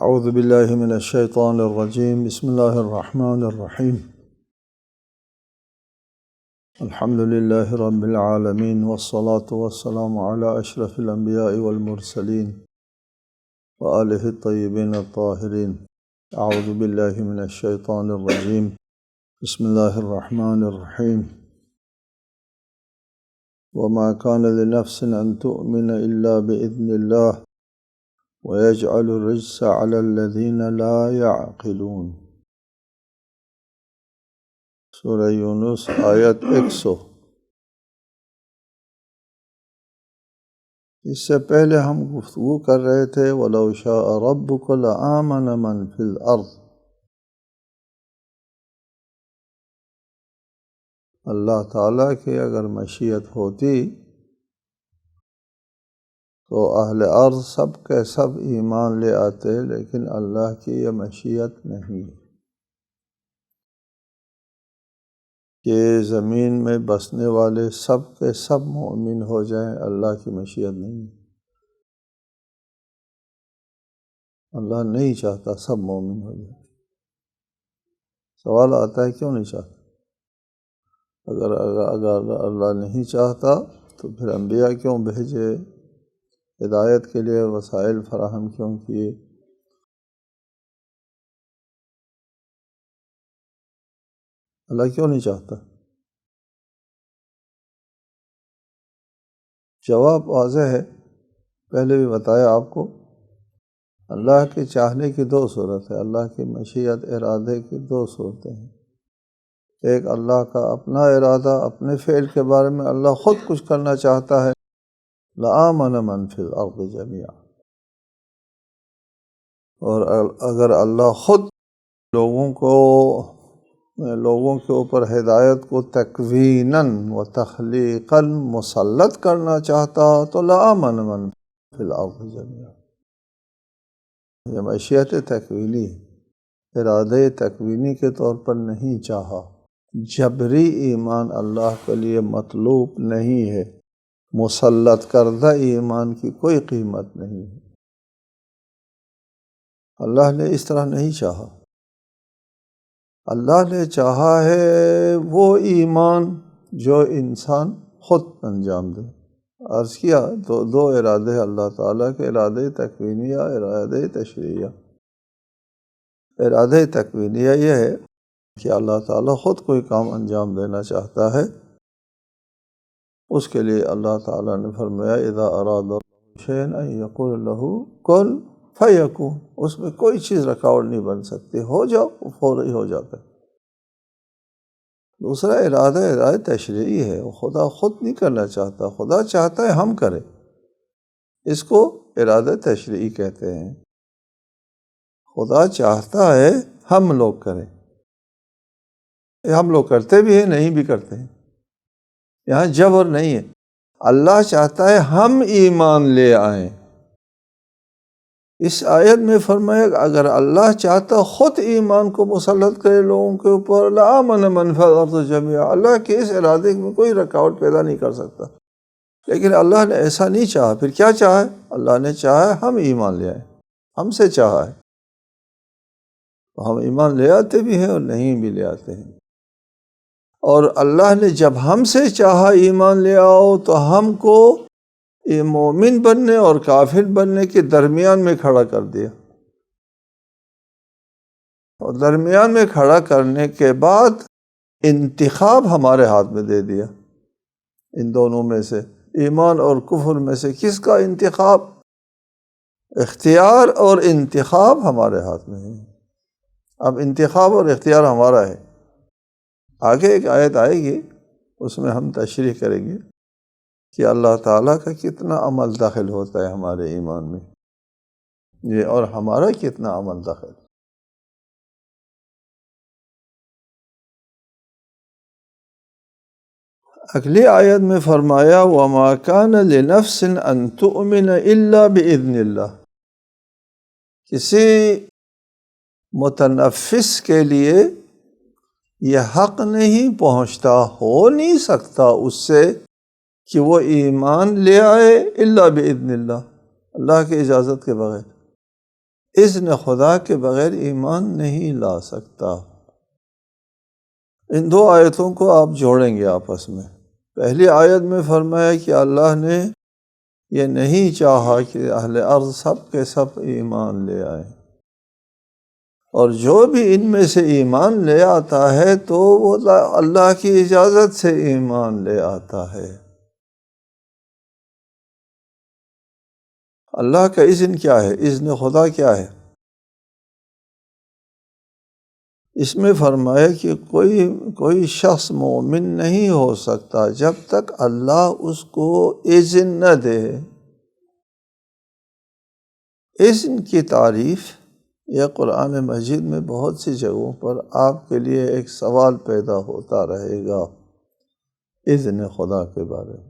اعوذ باللہ من الشیطان الرجیم بسم اللہ الرحمن الرحیم الحمد للہ رب العالمین والصلاة والسلام علی اشرف الانبیاء والمرسلین وآلہ الطیبین الطاہرین۔ اعوذ باللہ من الشیطان الرجیم بسم اللہ الرحمن الرحیم وما كان لنفس ان تؤمن الا بإذن اللہ وَيَجْعَلُ الرِّجْسَ عَلَى الَّذِينَ لَا يَعْقِلُونَ۔ سورہ یونس آیت 100۔ اس سے پہلے ہم گفتگو کر رہے تھے وَلَوْ شَاءَ رَبُّكَ لَآمَنَ مَنْ فِي الْأَرْضِ۔ اللہ تعالیٰ کی اگر مشیت ہوتی تو اہل ارض سب کے سب ایمان لے آتے، لیکن اللہ کی یہ مشیت نہیں کہ زمین میں بسنے والے سب کے سب مومن ہو جائیں۔ اللہ کی مشیت نہیں، اللہ نہیں چاہتا سب مومن ہو جائیں۔ سوال آتا ہے کیوں نہیں چاہتا؟ اگر اللہ نہیں چاہتا تو پھر انبیاء کیوں بھیجے، ہدایت کے لیے وسائل فراہم کیوں کیے؟ اللہ کیوں نہیں چاہتا؟ جواب واضح ہے، پہلے بھی بتایا آپ کو۔ اللہ کے چاہنے کی دو صورت ہے، اللہ کی مشیت ارادے کی دو صورتیں ہیں۔ ایک اللہ کا اپنا ارادہ، اپنے فعل کے بارے میں اللہ خود کچھ کرنا چاہتا ہے، لَآمَنَ مَنْ فِي الْأَرْضِ جَمِيعًا۔ اور اگر اللہ خود لوگوں کے اوپر ہدایت کو تکویناً و تخلیقاً مسلط کرنا چاہتا تو لَآمَنَ مَنْ فِي الْأَرْضِ جَمِيعًا۔ یہ مشیت تکوینی ہے، ارادے تکوینی کے طور پر نہیں چاہا۔ جبری ایمان اللہ کے لیے مطلوب نہیں ہے، مسلط کردہ ایمان کی کوئی قیمت نہیں ہے۔ اللہ نے اس طرح نہیں چاہا۔ اللہ نے چاہا ہے وہ ایمان جو انسان خود انجام دے۔ عرض کیا دو ارادے اللہ تعالیٰ کے، ارادے تکوینیہ، ارادے تشریعیہ۔ ارادے تکوینیہ یہ ہے کہ اللہ تعالیٰ خود کوئی کام انجام دینا چاہتا ہے، اس کے لیے اللہ تعالیٰ نے فرمایا اذا اراد شیئا ان یقول له کن فیکون۔ اس میں کوئی چیز رکاوٹ نہیں بن سکتی، ہو جاؤ وہ فوری ہو جاتا ہے۔ دوسرا ارادہ تشریعی ہے، وہ خدا خود نہیں کرنا چاہتا، خدا چاہتا ہے ہم کریں، اس کو ارادہ تشریعی کہتے ہیں۔ خدا چاہتا ہے ہم لوگ کریں، ہم لوگ کرتے بھی ہیں، نہیں بھی کرتے ہیں، یہاں جبر نہیں ہے۔ اللہ چاہتا ہے ہم ایمان لے آئیں۔ اس آیت میں فرمایا اگر اللہ چاہتا خود ایمان کو مسلط کرے لوگوں کے اوپر، لَآمَنَ مَنْ فِي الْأَرْضِ جَمِيعًا۔ اللہ کے اس ارادے میں کوئی رکاوٹ پیدا نہیں کر سکتا، لیکن اللہ نے ایسا نہیں چاہا۔ پھر کیا چاہا؟ اللہ نے چاہا ہم ایمان لے آئیں، ہم سے چاہا ہے۔ ہم ایمان لے آتے بھی ہیں اور نہیں بھی لے آتے ہیں۔ اور اللہ نے جب ہم سے چاہا ایمان لے آؤ تو ہم کو مومن بننے اور کافر بننے کے درمیان میں کھڑا کر دیا، اور درمیان میں کھڑا کرنے کے بعد انتخاب ہمارے ہاتھ میں دے دیا۔ ان دونوں میں سے، ایمان اور کفر میں سے کس کا انتخاب؟ اختیار اور انتخاب ہمارے ہاتھ میں ہے۔ اب انتخاب اور اختیار ہمارا ہے۔ آگے ایک آیت آئے گی، اس میں ہم تشریح کریں گے کہ اللہ تعالیٰ کا کتنا عمل داخل ہوتا ہے ہمارے ایمان میں، یہ اور ہمارا کتنا عمل داخل۔ اگلی آیت میں فرمایا وَمَا كَانَ لِنَفْسٍ أَن تُؤْمِنَ إِلَّا بِإِذْنِ اللَّهِ۔ کسی متنفس کے لیے یہ حق نہیں پہنچتا، ہو نہیں سکتا اس سے کہ وہ ایمان لے آئے الا باذن اللہ، اللہ کی اجازت کے بغیر۔ اذن خدا کے بغیر ایمان نہیں لا سکتا۔ ان دو آیتوں کو آپ جوڑیں گے آپس میں۔ پہلی آیت میں فرمایا کہ اللہ نے یہ نہیں چاہا کہ اہل ارض سب کے سب ایمان لے آئیں، اور جو بھی ان میں سے ایمان لے آتا ہے تو وہ اللہ کی اجازت سے ایمان لے آتا ہے۔ اللہ کا اذن کیا ہے؟ اذن خدا کیا ہے؟ اس میں فرمایا کہ کوئی شخص مومن نہیں ہو سکتا جب تک اللہ اس کو اذن نہ دے۔ اذن کی تعریف یہ قرآن مجید میں بہت سی جگہوں پر آپ کے لیے ایک سوال پیدا ہوتا رہے گا اذن خدا کے بارے میں۔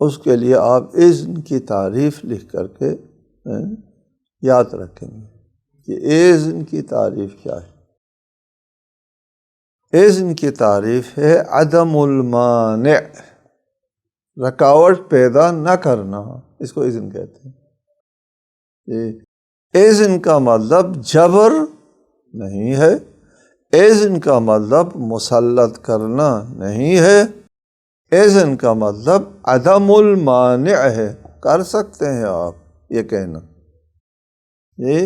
اس کے لیے آپ اذن کی تعریف لکھ کر کے یاد رکھیں گے کہ اذن کی تعریف کیا ہے۔ اذن کی تعریف ہے عدم المانع، رکاوٹ پیدا نہ کرنا، اس کو اذن کہتے ہیں۔ اذن کا مطلب جبر نہیں ہے، اذن کا مطلب مسلط کرنا نہیں ہے، اذن کا مطلب عدم المانع ہے، کر سکتے ہیں آپ یہ کہنا۔ یہ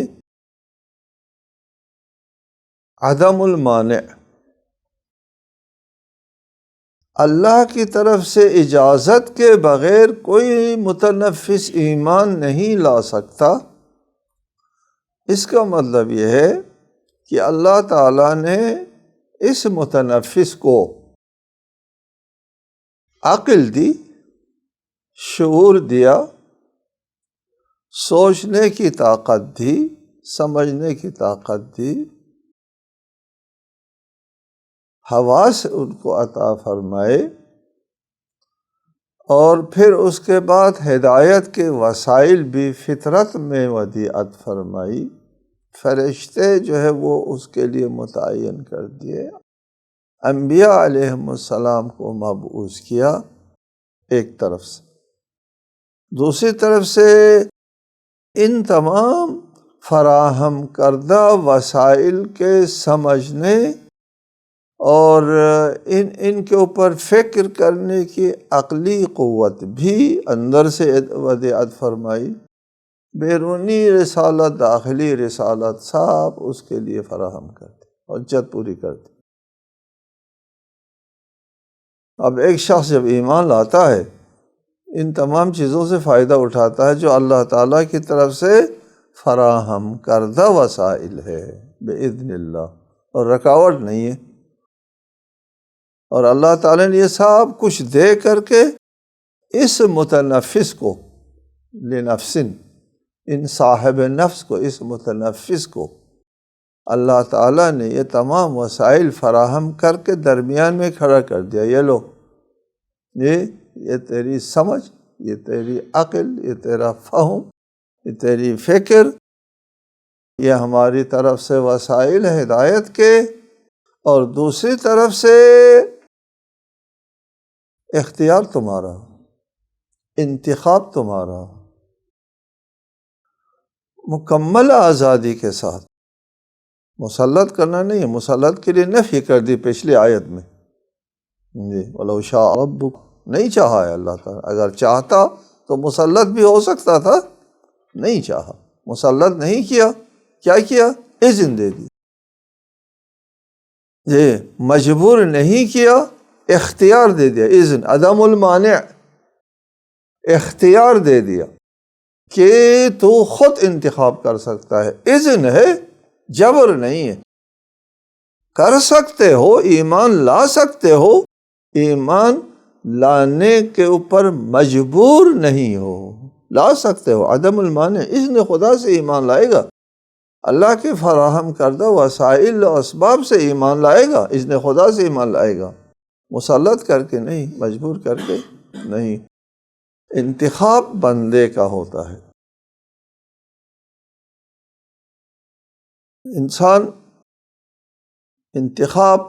عدم المانع، اللہ کی طرف سے اجازت کے بغیر کوئی متنفس ایمان نہیں لا سکتا۔ اس کا مطلب یہ ہے کہ اللہ تعالیٰ نے اس متنفس کو عقل دی، شعور دیا، سوچنے کی طاقت دی، سمجھنے کی طاقت دی، حواس ان کو عطا فرمائے، اور پھر اس کے بعد ہدایت کے وسائل بھی فطرت میں ودیعت فرمائی۔ فرشتے جو ہے وہ اس کے لیے متعین کر دیے، انبیاء علیہم السلام کو مبعوث کیا ایک طرف سے، دوسری طرف سے ان تمام فراہم کردہ وسائل کے سمجھنے اور ان کے اوپر فکر کرنے کی عقلی قوت بھی اندر سے ودیعت فرمائی، بیرونی رسالت، داخلی رسالت سب اس کے لیے فراہم کرتے، حجت پوری کرتے۔ اب ایک شخص جب ایمان لاتا ہے ان تمام چیزوں سے فائدہ اٹھاتا ہے جو اللہ تعالیٰ کی طرف سے فراہم کردہ وسائل ہے بإذن اللہ، اور رکاوٹ نہیں ہے، اور اللہ تعالیٰ نے یہ سب کچھ دے کر کے اس متنفس کو، لنفسن، ان صاحب نفس کو، اس متنفس کو اللہ تعالیٰ نے یہ تمام وسائل فراہم کر کے درمیان میں کھڑا کر دیا۔ یہ لو، یہ تیری سمجھ، یہ تیری عقل، یہ تیرا فہم، یہ تیری فکر، یہ ہماری طرف سے وسائل ہدایت کے، اور دوسری طرف سے اختیار تمہارا، انتخاب تمہارا، مکمل آزادی کے ساتھ۔ مسلط کرنا نہیں ہے، مسلط کے لیے نفی کر دی پچھلی آیت میں جی، وَلَوْ شَاءَ رَبُّكَ، نہیں چاہا ہے اللہ تعالیٰ، اگر چاہتا تو مسلط بھی ہو سکتا تھا، نہیں چاہا، مسلط نہیں کیا، کیا کیا؟ اذن دے دی، یہ مجبور نہیں کیا، اختیار دے دیا، اذن، عدم المانع، اختیار دے دیا کہ تو خود انتخاب کر سکتا ہے، اذن ہے، جبر نہیں ہے، کر سکتے ہو، ایمان لا سکتے ہو، ایمان لانے کے اوپر مجبور نہیں ہو، لا سکتے ہو، عدم المانع، اذن خدا سے ایمان لائے گا، اللہ کے فراہم کردہ وسائل و اسباب سے ایمان لائے گا، اذن خدا سے ایمان لائے گا، مسلط کر کے نہیں، مجبور کر کے نہیں۔ انتخاب بندے کا ہوتا ہے، انسان انتخاب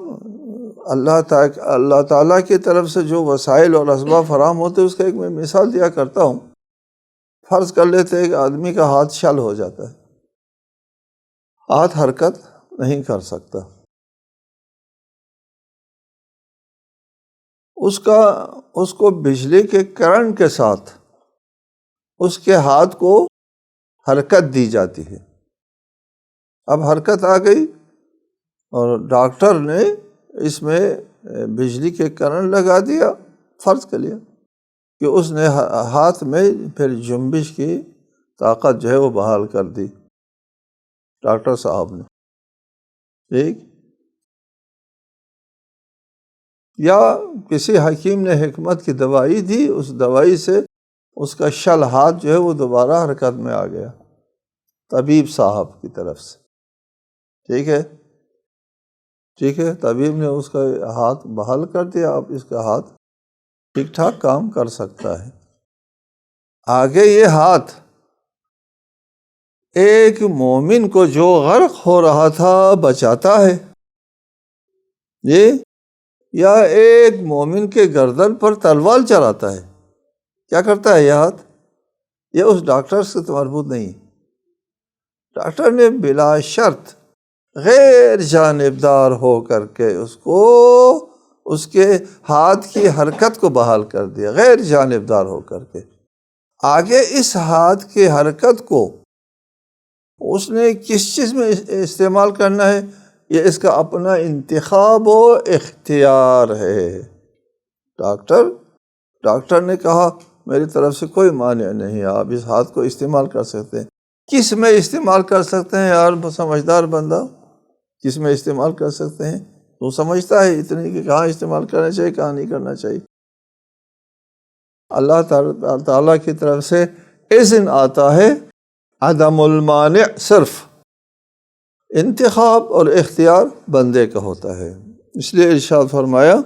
اللہ تعالیٰ کی طرف سے جو وسائل اور اسباب فراہم ہوتے ہیں، اس کا ایک میں مثال دیا کرتا ہوں فرض کر لیتے ہیں کہ آدمی کا ہاتھ شل ہو جاتا ہے، ہاتھ حرکت نہیں کر سکتا، اس کو بجلی کے کرنٹ کے ساتھ اس کے ہاتھ کو حرکت دی جاتی ہے۔ اب حرکت آ گئی اور ڈاکٹر نے اس میں بجلی کے کرنٹ لگا دیا، فرض کر لیا کہ اس نے ہاتھ میں پھر جنبش کی طاقت جو ہے وہ بحال کر دی ڈاکٹر صاحب نے، ٹھیک، یا کسی حکیم نے حکمت کی دوائی دی، اس دوائی سے اس کا شل ہاتھ جو ہے وہ دوبارہ حرکت میں آ گیا طبیب صاحب کی طرف سے، ٹھیک ہے، ٹھیک ہے، طبیب نے اس کا ہاتھ بحال کر دیا، اب اس کا ہاتھ ٹھیک ٹھاک کام کر سکتا ہے۔ آگے یہ ہاتھ ایک مومن کو جو غرق ہو رہا تھا بچاتا ہے، یہ یا ایک مومن کے گردن پر تلوار چلاتا ہے، کیا کرتا ہے یہ ہاتھ؟ یہ اس ڈاکٹر سے تو مربوط نہیں، ڈاکٹر نے بلا شرط غیر جانبدار ہو کر کے اس کے ہاتھ کی حرکت کو بحال کر دیا، غیر جانبدار ہو کر کے۔ آگے اس ہاتھ کی حرکت کو اس نے کس چیز میں استعمال کرنا ہے، یہ اس کا اپنا انتخاب و اختیار ہے۔ ڈاکٹر نے کہا میری طرف سے کوئی مانع نہیں، آپ اس ہاتھ کو استعمال کر سکتے ہیں۔ کس میں استعمال کر سکتے ہیں یار سمجھدار بندہ، کس میں استعمال کر سکتے ہیں؟ وہ سمجھتا ہے اتنی کہ کہاں استعمال کرنا چاہیے کہاں نہیں کرنا چاہیے۔ اللہ تعالیٰ کی طرف سے اذن آتا ہے، عدم المانع صرف انتخاب اور اختیار بندے کا ہوتا ہے۔ اس لیے ارشاد فرمایا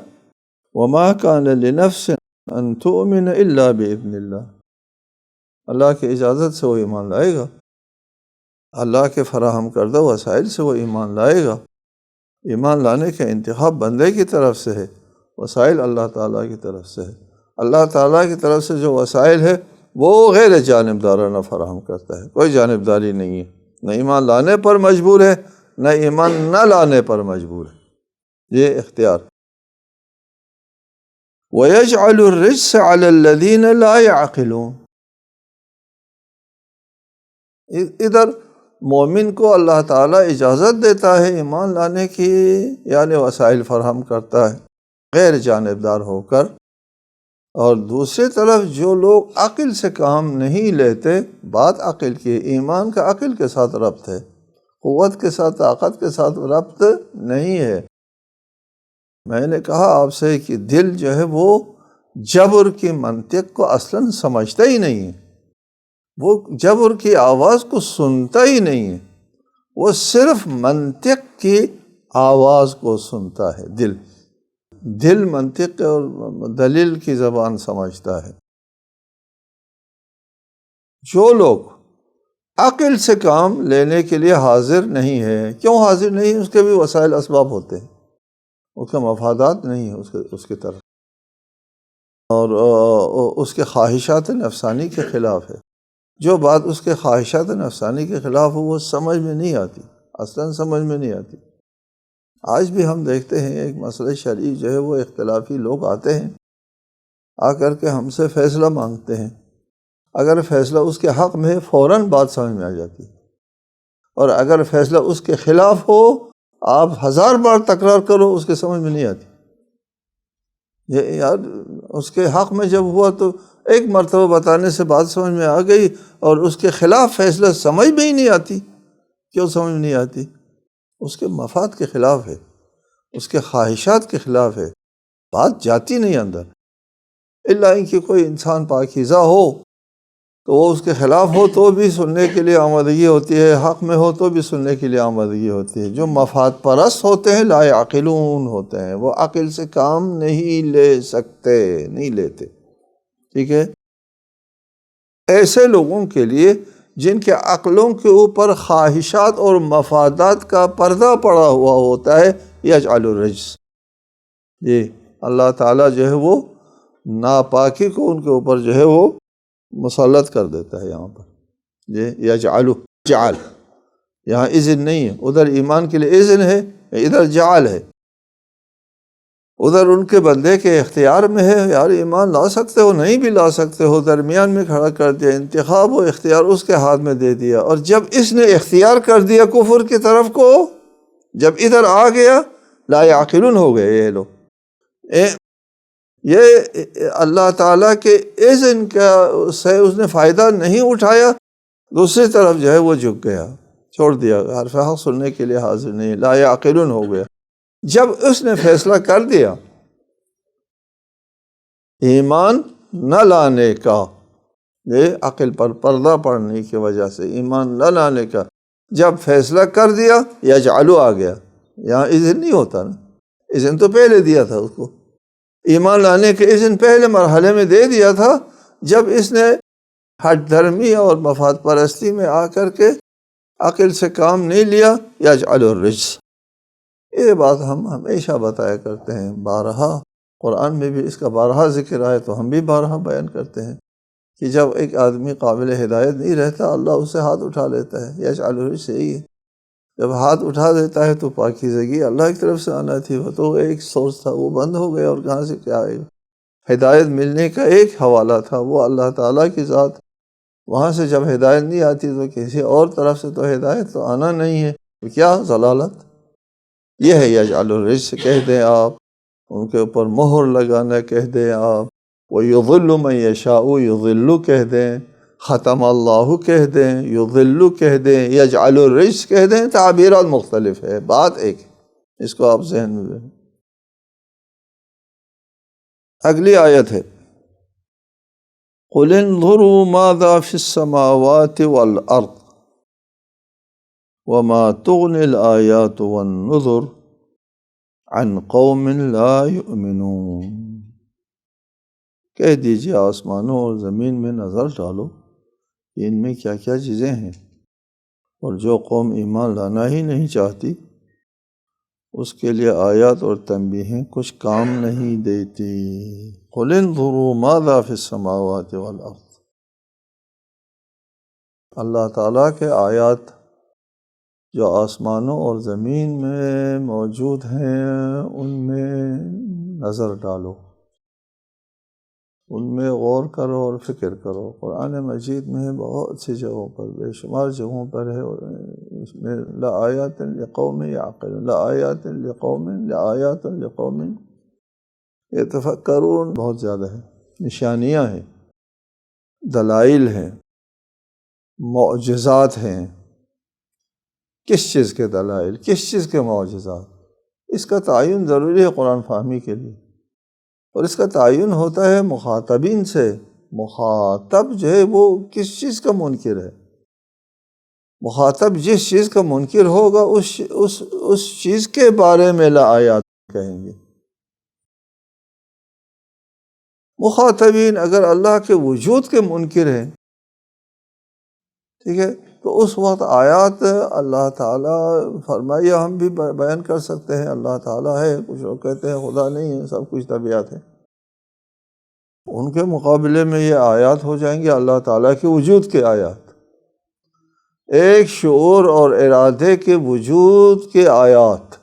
وَمَا كَانَ لِنَفْسٍ أَن تُؤْمِنَ إِلَّا بِإِذْنِ اللَّهِ، اللہ کی اجازت سے وہ ایمان لائے گا، اللہ کے فراہم کردہ وسائل سے وہ ایمان لائے گا۔ ایمان لانے کا انتخاب بندے کی طرف سے ہے، وسائل اللہ تعالیٰ کی طرف سے ہے۔ اللہ تعالیٰ کی طرف سے جو وسائل ہے وہ غیر جانبدارانہ فراہم کرتا ہے، کوئی جانبداری نہیں ہے، نہ ایمان لانے پر مجبور ہے نہ ایمان نہ لانے پر مجبور ہے، یہ اختیار۔ وَيَجْعَلُ الرِّجْسَ عَلَى الَّذِينَ لَا يَعْقِلُونَ، ادھر مومن کو اللہ تعالیٰ اجازت دیتا ہے ایمان لانے کی، یعنی وسائل فراہم کرتا ہے غیر جانبدار ہو کر، اور دوسری طرف جو لوگ عقل سے کام نہیں لیتے، بات عقل کی، ایمان کا عقل کے ساتھ ربط ہے، قوت کے ساتھ طاقت کے ساتھ ربط نہیں ہے۔ میں نے کہا آپ سے کہ دل جو ہے وہ جبر کی منطق کو اصلاً سمجھتا ہی نہیں ہے، وہ جبر کی آواز کو سنتا ہی نہیں ہے، وہ صرف منطق کی آواز کو سنتا ہے۔ دل منطق اور دلیل کی زبان سمجھتا ہے۔ جو لوگ عقل سے کام لینے کے لیے حاضر نہیں ہے، کیوں حاضر نہیں؟ اس کے بھی وسائل اسباب ہوتے ہیں، اس کا مفادات نہیں ہے اس کی طرف، اور اس کے خواہشات نفسانی کے خلاف ہے۔ جو بات اس کے خواہشات نفسانی کے خلاف ہو وہ سمجھ میں نہیں آتی، اصلاً سمجھ میں نہیں آتی۔ آج بھی ہم دیکھتے ہیں ایک مسئلہ شرعی جو ہے وہ اختلافی لوگ آتے ہیں، آ کر کے ہم سے فیصلہ مانگتے ہیں، اگر فیصلہ اس کے حق میں ہے فوراً بات سمجھ میں آ جاتی ہے، اور اگر فیصلہ اس کے خلاف ہو آپ 1000 بار تکرار کرو اس کے سمجھ میں نہیں آتی۔ یہ یار اس کے حق میں جب ہوا تو ایک مرتبہ بتانے سے بات سمجھ میں آ گئی، اور اس کے خلاف فیصلہ سمجھ میں ہی نہیں آتی۔ کیوں سمجھ میں نہیں آتی؟ اس کے مفاد کے خلاف ہے، اس کے خواہشات کے خلاف ہے، بات جاتی نہیں اندر، الا ان کہ کوئی انسان پاکیزہ ہو تو وہ اس کے خلاف ہو تو بھی سننے کے لیے آمادگی ہوتی ہے، حق میں ہو تو بھی سننے کے لیے آمادگی ہوتی ہے۔ جو مفاد پرست ہوتے ہیں لا یعقلون ہوتے ہیں، وہ عقل سے کام نہیں لے سکتے، نہیں لیتے، ٹھیک ہے۔ ایسے لوگوں کے لیے جن کے عقلوں کے اوپر خواہشات اور مفادات کا پردہ پڑا ہوا ہوتا ہے، یجعل الرجس، یہ اللہ تعالیٰ جو ہے وہ ناپاکی کو ان کے اوپر جو ہے وہ مسلط کر دیتا ہے یہاں پر یہ یجعل جعل، یہاں اذن نہیں ہے، ادھر ایمان کے لیے اذن ہے، ادھر جعل ہے، ادھر ان کے بندے کے اختیار میں ہے، یار ایمان لا سکتے ہو نہیں بھی لا سکتے ہو، درمیان میں کھڑا کر دیا، انتخاب و اختیار اس کے ہاتھ میں دے دیا، اور جب اس نے اختیار کر دیا کفر کی طرف کو، جب ادھر آ گیا لا یعقلون ہو گئے یہ لوگ، یہ اللہ تعالیٰ کے اذن کا سے اس نے فائدہ نہیں اٹھایا، دوسری طرف جو ہے وہ جھک گیا، چھوڑ دیا، حرف حق سننے کے لیے حاضر نہیں، لا یعقلون ہو گیا۔ جب اس نے فیصلہ کر دیا ایمان نہ لانے کا، یہ عقل پر پردہ پڑنے کی وجہ سے ایمان نہ لانے کا جب فیصلہ کر دیا، یجعلو آ گیا، یہاں اذن نہیں ہوتا نا، اذن تو پہلے دیا تھا اس کو، ایمان لانے کے اذن پہلے مرحلے میں دے دیا تھا، جب اس نے ہٹ دھرمی اور مفاد پرستی میں آ کر کے عقل سے کام نہیں لیا، یجعل الرجس، یہ بات ہم ہمیشہ بتایا کرتے ہیں، بارہا قرآن میں بھی اس کا بارہا ذکر آئے تو ہم بھی بارہا بیان کرتے ہیں کہ جب ایک آدمی قابل ہدایت نہیں رہتا اللہ اس سے ہاتھ اٹھا لیتا ہے، یجعل الرجس یہی ہے، جب ہاتھ اٹھا دیتا ہے تو پاکیزگی اللہ کی طرف سے آنا تھی، وہ تو ایک سورس تھا وہ بند ہو گیا، اور کہاں سے کیا آئے گا، ہدایت ملنے کا ایک حوالہ تھا وہ اللہ تعالیٰ کی ذات، وہاں سے جب ہدایت نہیں آتی تو کسی اور طرف سے تو ہدایت تو آنا نہیں ہے، تو کیا ضلالت، یہ ہے یجعل الرجس کہہ دیں آپ، ان کے اوپر مہر لگانا کہہ دیں آپ، وَيُضِلُّ مَن يَشَاءُ يُضِلُّ کہہ دیں، ختم اللہ کہہ دیں، یضل کہہ دیں، یجعل الرجس کہہ دیں، تعبیرات مختلف ہے، بات ایک ہے، اس کو آپ ذہن میں رکھیں۔ اگلی آیت ہے قُلِ انظُرُوا مَاذَا فِي السَّمَاوَاتِ وَالْأَرْضِ وَمَا تُغْنِي الْآيَاتُ وَالنُّذُرُ عَنْ قَوْمٍ لَا يُؤْمِنُونَ، کہہ دیجئے آسمانوں اور زمین میں نظر ڈالو کہ ان میں کیا کیا چیزیں ہیں، اور جو قوم ایمان لانا ہی نہیں چاہتی اس کے لیے آیات اور تنبیہیں کچھ کام نہیں دیتی۔ قُلِ انظُرُوا مَاذَا فِي السَّمَاوَاتِ وَالْأَرْضِ، اللہ تعالیٰ کے آیات جو آسمانوں اور زمین میں موجود ہیں ان میں نظر ڈالو، ان میں غور کرو اور فکر کرو۔ قرآن مجید میں بہت سی جگہوں پر، بے شمار جگہوں پر ہے، اور اس میں لآیات لقوم یعقلون، لآیات لقوم، لآیات لقوم یتفکرون، بہت زیادہ ہے، نشانیاں ہیں، دلائل ہیں، معجزات ہیں۔ کس چیز کے دلائل، کس چیز کے معجزات، اس کا تعین ضروری ہے قرآن فہمی کے لیے، اور اس کا تعین ہوتا ہے مخاطبین سے، مخاطب جو ہے وہ کس چیز کا منکر ہے، مخاطب جس چیز کا منکر ہوگا اس چیز کے بارے میں لآیات کہیں گے۔ مخاطبین اگر اللہ کے وجود کے منکر ہیں، ٹھیک ہے، تو اس وقت آیات اللہ تعالیٰ فرمائیے ہم بھی بیان کر سکتے ہیں، اللہ تعالیٰ ہے، کچھ لوگ کہتے ہیں خدا نہیں ہے، سب کچھ طبیعت ہے، ان کے مقابلے میں یہ آیات ہو جائیں گے اللہ تعالیٰ کے وجود کے آیات، ایک شعور اور ارادے کے وجود کے آیات۔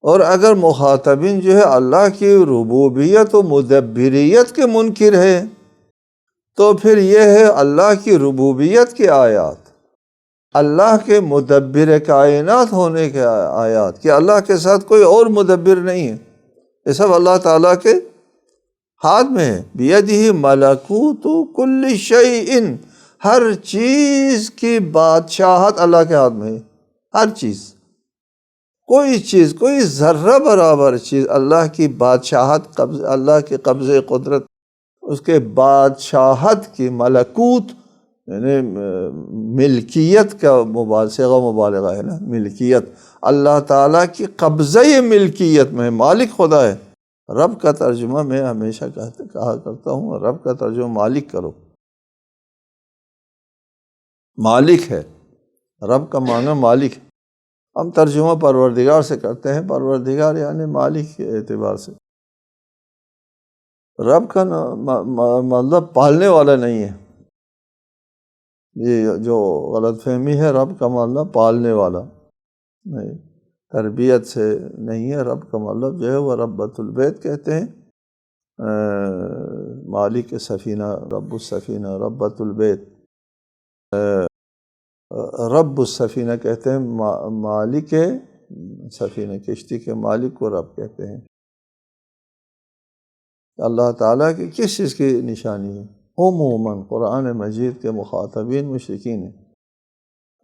اور اگر مخاطبین جو ہے اللہ کی ربوبیت و مدبریت کے منکر ہے تو پھر یہ ہے اللہ کی ربوبیت کی آیات، اللہ کے مدبر کائنات ہونے کے آیات، کہ اللہ کے ساتھ کوئی اور مدبر نہیں ہے، یہ سب اللہ تعالیٰ کے ہاتھ میں ہے، بیدہ ملکوت کل شیء، ہر چیز کی بادشاہت اللہ کے ہاتھ میں ہے، ہر چیز، کوئی چیز، کوئی ذرہ برابر چیز اللہ کی بادشاہت، اللہ کے قبضے قدرت، اس کے بادشاہت کی ملکوت یعنی ملکیت کا صیغہ مبالغہ ہے نا، ملکیت، اللہ تعالیٰ کی قبضہ ملکیت میں مالک خدا ہے۔ رب کا ترجمہ میں ہمیشہ کہا کرتا ہوں، رب کا ترجمہ مالک کرو، مالک ہے، رب کا معنی مالک ہے، ہم ترجمہ پروردگار سے کرتے ہیں، پروردگار یعنی مالک کے اعتبار سے، رب کا مطلب پالنے والا نہیں ہے، یہ جو غلط فہمی ہے، رب کا مطلب پالنے والا نہیں، تربیت سے نہیں ہے۔ رب کا مطلب جو ہے وہ ربۃ البیت کہتے ہیں، مالک سفینہ، رب السفینہ، ربۃ البیت، رب السفینہ کہتے ہیں، مالک سفینہ، کشتی کے مالک کو رب کہتے ہیں۔ اللہ تعالیٰ کی کس چیز کی نشانی ہے؟ عموماً قرآن مجید کے مخاطبین مشرکین ہیں۔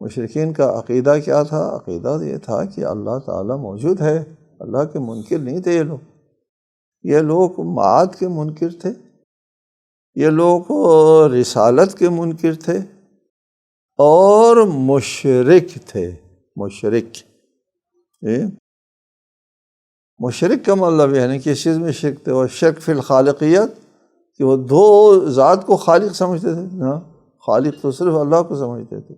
مشرکین کا عقیدہ کیا تھا؟ عقیدہ یہ تھا کہ اللہ تعالیٰ موجود ہے، اللہ کے منکر نہیں تھے یہ لوگ معاد کے منکر تھے، یہ لوگ رسالت کے منکر تھے اور مشرک تھے۔ مشرک کا مطلب یعنی کس چیز میں شرک تھے؟ وہ شرک فی الخالقیت، کہ وہ دو ذات کو خالق سمجھتے تھے، نا، خالق تو صرف اللہ کو سمجھتے تھے۔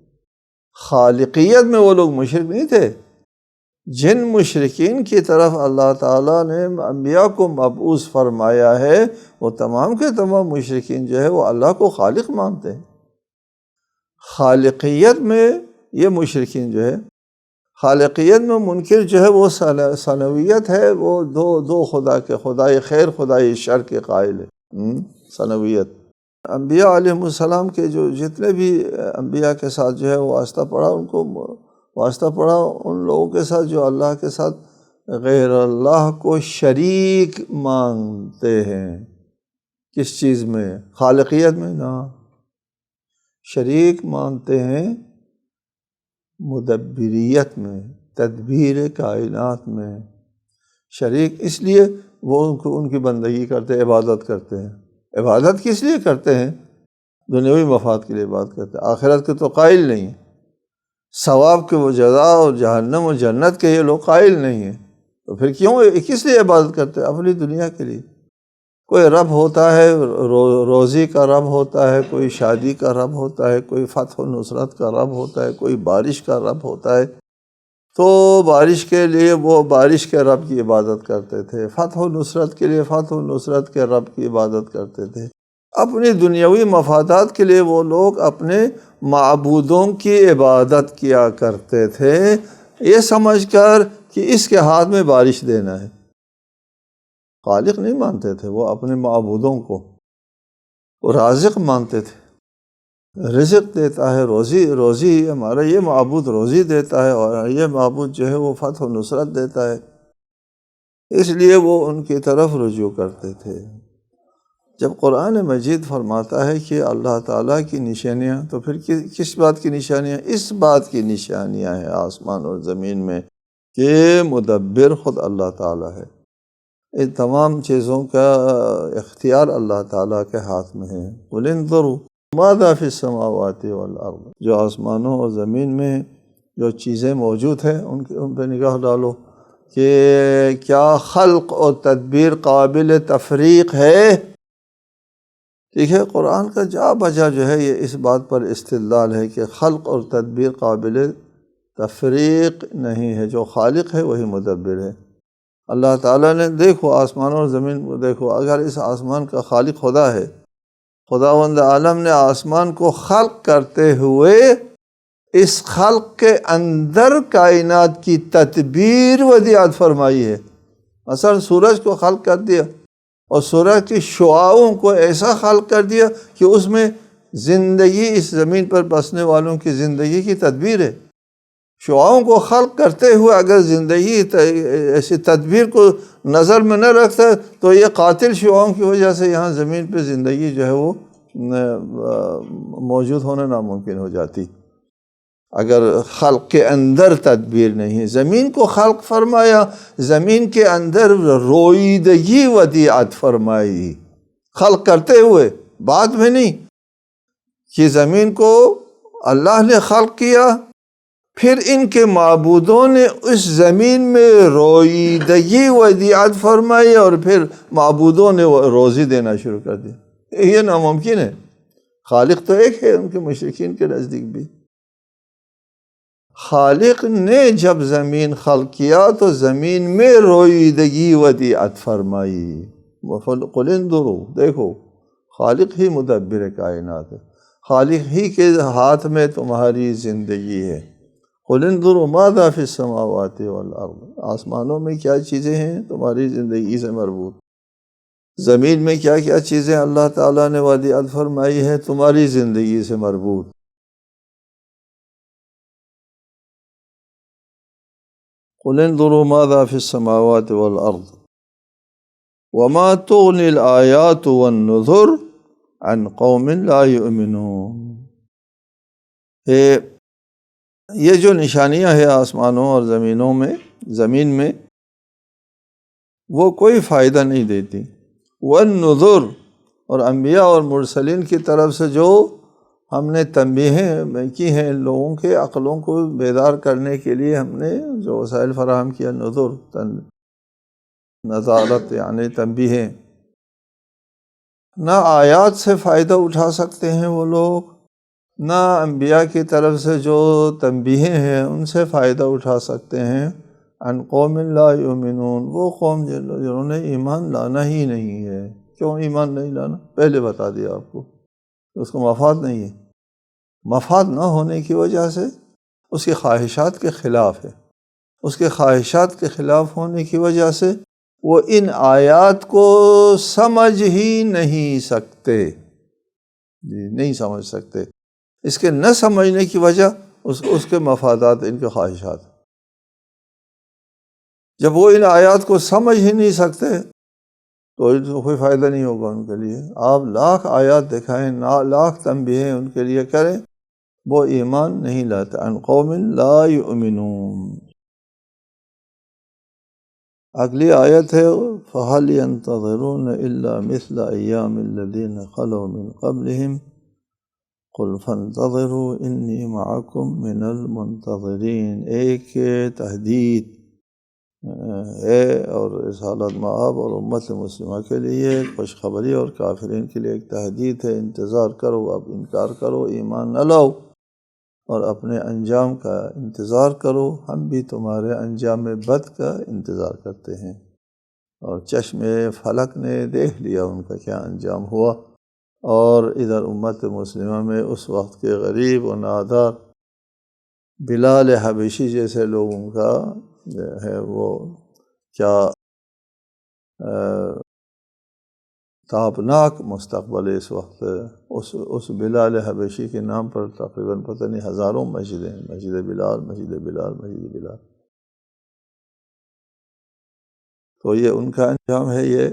خالقیت میں وہ لوگ مشرک نہیں تھے۔ جن مشرکین کی طرف اللہ تعالیٰ نے انبیاء کو مبعوث فرمایا ہے، وہ تمام کے تمام مشرکین جو ہے وہ اللہ کو خالق مانتے ہیں۔ خالقیت میں یہ مشرکین جو ہے، خالقیت میں منکر جو ہے وہ ثنویت ہے، وہ دو خدا کے، خدائے خیر خدائے شر کے قائل ہے، ثنویت۔ انبیاء علیہ السلام کے جو جتنے بھی انبیاء کے ساتھ جو ہے وہ واسطہ پڑا، ان کو واسطہ پڑا ان لوگوں کے ساتھ جو اللہ کے ساتھ غیر اللہ کو شریک مانتے ہیں۔ کس چیز میں؟ خالقیت میں نا، شریک مانتے ہیں مدبریت میں، تدبیر کائنات میں شریک، اس لیے وہ ان کی بندگی کرتے ہیں، عبادت کرتے ہیں۔ عبادت کس لیے کرتے ہیں؟ دنیاوی مفاد کے لیے عبادت کرتے ہیں، آخرت کے تو قائل نہیں ہیں، ثواب کے وہ جزا اور جہنم و جنت کے یہ لوگ قائل نہیں ہیں، تو پھر کیوں کس لیے عبادت کرتے ہیں؟ اپنی دنیا کے لیے۔ کوئی رب ہوتا ہے، روزی کا رب ہوتا ہے، کوئی شادی کا رب ہوتا ہے، کوئی فتح و نصرت کا رب ہوتا ہے، کوئی بارش کا رب ہوتا ہے، تو بارش کے لیے وہ بارش کے رب کی عبادت کرتے تھے، فتح و نصرت کے لیے فتح و نصرت کے رب کی عبادت کرتے تھے۔ اپنی دنیاوی مفادات کے لیے وہ لوگ اپنے معبودوں کی عبادت کیا کرتے تھے، یہ سمجھ کر کہ اس کے ہاتھ میں بارش دینا ہے۔ خالق نہیں مانتے تھے وہ اپنے معبودوں کو، وہ رازق مانتے تھے، رزق دیتا ہے، روزی ہمارا یہ معبود روزی دیتا ہے، اور یہ معبود جو ہے وہ فتح و نصرت دیتا ہے، اس لیے وہ ان کی طرف رجوع کرتے تھے۔ جب قرآن مجید فرماتا ہے کہ اللہ تعالیٰ کی نشانیاں، تو پھر کس بات کی نشانیاں؟ اس بات کی نشانیاں ہیں آسمان اور زمین میں کہ مدبر خود اللہ تعالیٰ ہے، ان تمام چیزوں کا اختیار اللہ تعالیٰ کے ہاتھ میں ہے۔ قُلِ انظُرُوا ماذا فی السماوات والارض، جو آسمانوں اور زمین میں جو چیزیں موجود ہیں ان پہ نگاہ ڈالو کہ کیا خلق اور تدبیر قابل تفریق ہے۔ ٹھیک ہے، قرآن کا جا بجا جو ہے یہ اس بات پر استدلال ہے کہ خلق اور تدبیر قابل تفریق نہیں ہے، جو خالق ہے وہی مدبر ہے۔ اللہ تعالیٰ نے دیکھو آسمان اور زمین کو دیکھو، اگر اس آسمان کا خالق خدا ہے، خداوند عالم نے آسمان کو خلق کرتے ہوئے اس خلق کے اندر کائنات کی تدبیر ودیعت فرمائی ہے۔ مثلا سورج کو خلق کر دیا اور سورج کی شعاؤں کو ایسا خلق کر دیا کہ اس میں زندگی، اس زمین پر بسنے والوں کی زندگی کی تدبیر ہے۔ شعاؤں کو خلق کرتے ہوئے اگر زندگی ایسی تدبیر کو نظر میں نہ رکھتا تو یہ قاتل شعاؤں کی وجہ سے یہاں زمین پہ زندگی جو ہے وہ موجود ہونا ناممکن ہو جاتی۔ اگر خلق کے اندر تدبیر نہیں، زمین کو خلق فرمایا، زمین کے اندر رویدگی ودیعت فرمائی، خلق کرتے ہوئے، بعد میں نہیں کہ زمین کو اللہ نے خلق کیا، پھر ان کے معبودوں نے اس زمین میں رویدگی ودیعت فرمائی اور پھر معبودوں نے روزی دینا شروع کر دیا۔ یہ ناممکن ہے، خالق تو ایک ہے ان کے مشرکین کے نزدیک بھی۔ خالق نے جب زمین خلق کیا تو زمین میں رویدگی ودیعت فرمائی، قل انظروا، دیکھو خالق ہی مدبر کائنات ہے، خالق ہی کے ہاتھ میں تمہاری زندگی ہے۔ قل انظروا ماذا فی السماوات والارض، آسمانوں میں کیا چیزیں ہیں تمہاری زندگی سے مربوط، زمین میں کیا کیا چیزیں اللہ تعالیٰ نے وعدہ فرمائی ہے تمہاری زندگی سے مربوط۔ قل انظروا ماذا فی السماوات والارض وما تغنی الآیات والنذر عن قوم لا یؤمنون۔ یہ جو نشانیاں ہیں آسمانوں اور زمین میں وہ کوئی فائدہ نہیں دیتی۔ والنذر، اور انبیاء اور مرسلین کی طرف سے جو ہم نے تنبیہیں کی ہیں لوگوں کے عقلوں کو بیدار کرنے کے لیے ہم نے جو وسائل فراہم کیا، نذر نظارت یعنی تنبیہیں، نہ آیات سے فائدہ اٹھا سکتے ہیں وہ لوگ، نہ انبیاء کی طرف سے جو تنبیہیں ہیں ان سے فائدہ اٹھا سکتے ہیں۔ عن قوم لا یؤمنون، وہ قوم جنہوں نے ایمان لانا ہی نہیں ہے۔ کیوں ایمان نہیں لانا؟ پہلے بتا دیا آپ کو، اس کو مفاد نہیں ہے، مفاد نہ ہونے کی وجہ سے اس کی خواہشات کے خلاف ہے، اس کے خواہشات کے خلاف ہونے کی وجہ سے وہ ان آیات کو سمجھ ہی نہیں سکتے، نہیں سمجھ سکتے۔ اس کے نہ سمجھنے کی وجہ اس کے مفادات، ان کے خواہشات۔ جب وہ ان آیات کو سمجھ ہی نہیں سکتے تو کوئی فائدہ نہیں ہوگا ان کے لیے۔ آپ لاکھ آیات دکھائیں، لاکھ تنبیہیں ان کے لیے کریں، وہ ایمان نہیں لاتے۔ عن قوم لا یؤمنون۔ اگلی آیت ہے فَهَلْ يَنْتَظِرُونَ إِلَّا مِثْلَ أَيَّامِ الَّذِينَ خَلَوْا مِنْ قَبْلِهِمْ قُلْ فَانْتَظِرُوا إِنِّي مَعَكُمْ مِنَ الْمُنْتَظِرِينَ۔ ایک تحدید ہے اور رسالت مآب اور امت مسلمہ کے لیے خوشخبری، اور کافرین کے لیے ایک تحدید ہے، انتظار کرو، اب انکار کرو، ایمان نہ لاؤ اور اپنے انجام کا انتظار کرو، ہم بھی تمہارے انجام بد کا انتظار کرتے ہیں۔ اور چشم فلک نے دیکھ لیا ان کا کیا انجام ہوا، اور ادھر امت مسلمہ میں اس وقت کے غریب و نادار بلال حبشی جیسے لوگوں کا ہے وہ کیا تابناک مستقبل اس وقت۔ اس بلال حبشی کے نام پر تقریباً پتہ نہیں ہزاروں مسجدیں، مسجد بلال، مسجد بلال، مسجد بلال۔ تو یہ ان کا انجام ہے، یہ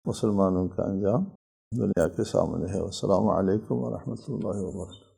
مسلمانوں کا انجام دنیا کے سامنے ہے۔ السلام علیکم ورحمۃ اللہ وبرکاتہ۔